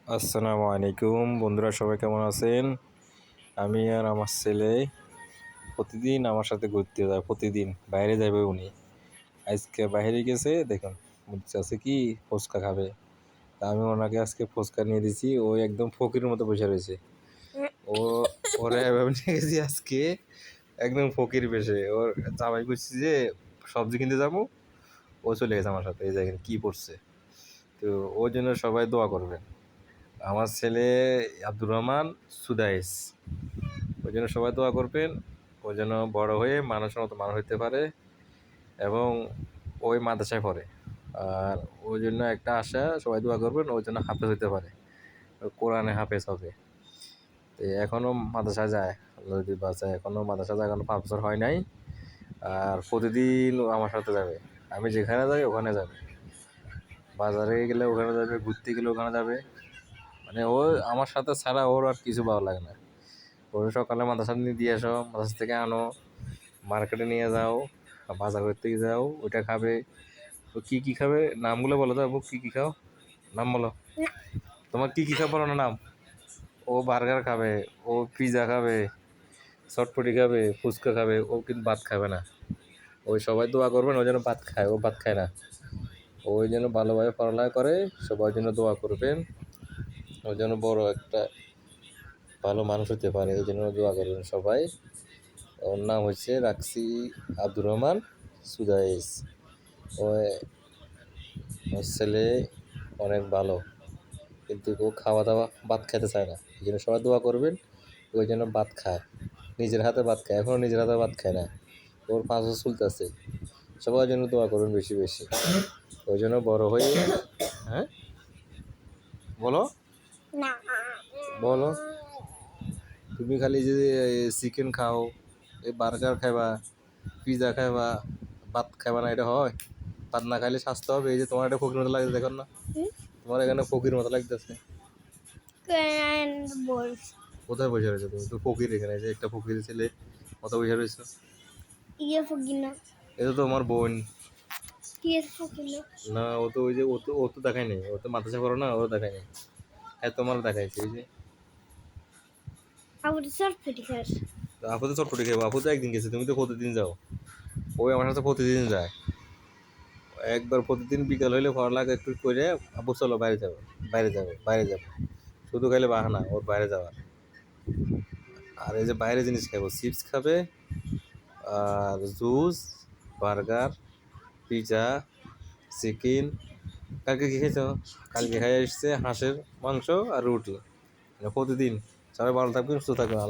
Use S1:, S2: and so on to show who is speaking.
S1: আসসালামু আলাইকুম বন্ধুরা, সবাই কেমন আছেন? আমি আর আমার ছেলে প্রতিদিন আমার সাথে ঘুরতে যায়, প্রতিদিন বাইরে যাবে উনি। আজকে বাইরে গেছে, দেখুন বলছে আছে কি ফুচকা খাবে। তা আমি ওনাকে আজকে ফুচকা নিয়ে দিয়েছি, ও একদম ফকিরের মতো বসে রয়েছে। ও ওরা এভাবে নিয়ে গেছি আজকে, একদম ফকির বেশে। ওর জামাই করছি যে সবজি কিনতে যাবো, ও চলে গেছে আমার সাথে। এই দেখেন কি করছে। তো ওর জন্য সবাই দোয়া করবেন। আমার ছেলে আব্দুর রহমান সুদাইস, ওই জন্য সবাই দোয়া করবেন। ওই জন্য বড় হয়ে মানুষের মতো মানুষ হতে পারে এবং ওই মাদ্রাসায় পড়ে। আর ওই জন্য একটা আশা, সবাই দোয়া করবেন ওই জন্য হাফেজ হতে পারে, কোরআনে হাফেজ হবে। তো এখনও মাদ্রাসায় যায়, আল্লাহ যদি বাঁচায় এখনও মাদ্রাসা যায়, এখনও 5 বছর হয় নাই। আর প্রতিদিন ও আমার সাথে যাবে, আমি যেখানে যাই ওখানে যাবে, বাজারে গেলে ওখানে যাবে, ঘুরতে গেলে ওখানে যাবে। মানে ও আমার সাথে ছাড়া ওর আর কিছু ভালো লাগে না। ওর সকালে মাদ্রাসা নিয়ে দিয়ে আসো, মাদ্রাসা থেকে আনো, মার্কেটে নিয়ে যাও, বাজার করতে যাও, ওইটা খাবে। তো কী কী খাবে নামগুলো বলো তো, আপু কী কী খাও, নাম বলো। তোমার কী কী খাও বলো না নাম। ও বার্গার খাবে, ও পিৎজা খাবে, চটপটি খাবে, ফুচকা খাবে, ও কিন্তু ভাত খাবে না। ওই সবাই দোয়া করবেন ওই জন্য ভাত খায়, ও ভাত খায় না। ওই জন্য ভালোভাবে পড়ালেখা করে, সবার জন্য দোয়া করবেন। ওই জন্য বড় একটা ভালো মানুষ হতে পারে, এই জন্য দোয়া করবেন সবাই। ওর নাম হচ্ছে রাখছি আব্দুর রহমান সুদাইস। ওর ছেলে অনেক ভালো, কিন্তু ও খাওয়া দাওয়া ভাত খেতে চায় না। এই জন্য সবাই দোয়া করবেন ওই জন্য ভাত খায়, নিজের হাতে ভাত খায়, এখনও নিজের হাতে ভাত খায় না। ওর 5 বছর চলতেছে, সবার জন্য দোয়া করবেন বেশি বেশি। ওই জন্য বড় হয়ে, হ্যাঁ বলো, বলো। তুমি খালি যে চিকেন খাও, এই বার্গার খাইবা, পিৎজা খাইবা, ভাত খাইবা না, এটা হয়? ভাত না খাইলে স্বাস্থ্য হবে। এই যে তোমার একটা ফকির মতো লাগছে, দেখো না, তোমার এখানে ফকির মতো লাগতেছে। কোথায় বসে রয়েছো তুমি? তো ফকির এখানে, যে একটা ফকির ছেলে কত বসে রয়েছো। এটা তো আমার বোন না, ও তো ওই যে ও তো দেখায় নাই, ও তো মাদ্রাসা করো না, ও দেখায় নাই। হ্যাঁ তোমার দেখাইছে ওই যে। তো আপু তো চটপটি খাবো, আপু তো একদিন গেছে, তুমি তো প্রতিদিন যাও। ওই আমার সাথে প্রতিদিন যায়, একবার প্রতিদিন বিকাল হইলে পড়ালেখা একটু করে, আপু চলো বাইরে যাবো, বাইরে যাবো, বাইরে যাবো, শুধু খাইলে বাহানা ওর বাইরে যাওয়ার। আর এই যে বাইরে জিনিস খাবো, চিপস খাবে, আর জুস, বার্গার, পিৎজা, চিকেন। কালকে কী খেয়েছো? কালকে খাই এসছে হাঁসের মাংস আর রুটি। প্রতিদিন। সবাই ভালো থাকবেন, সুস্থ থাকবেন।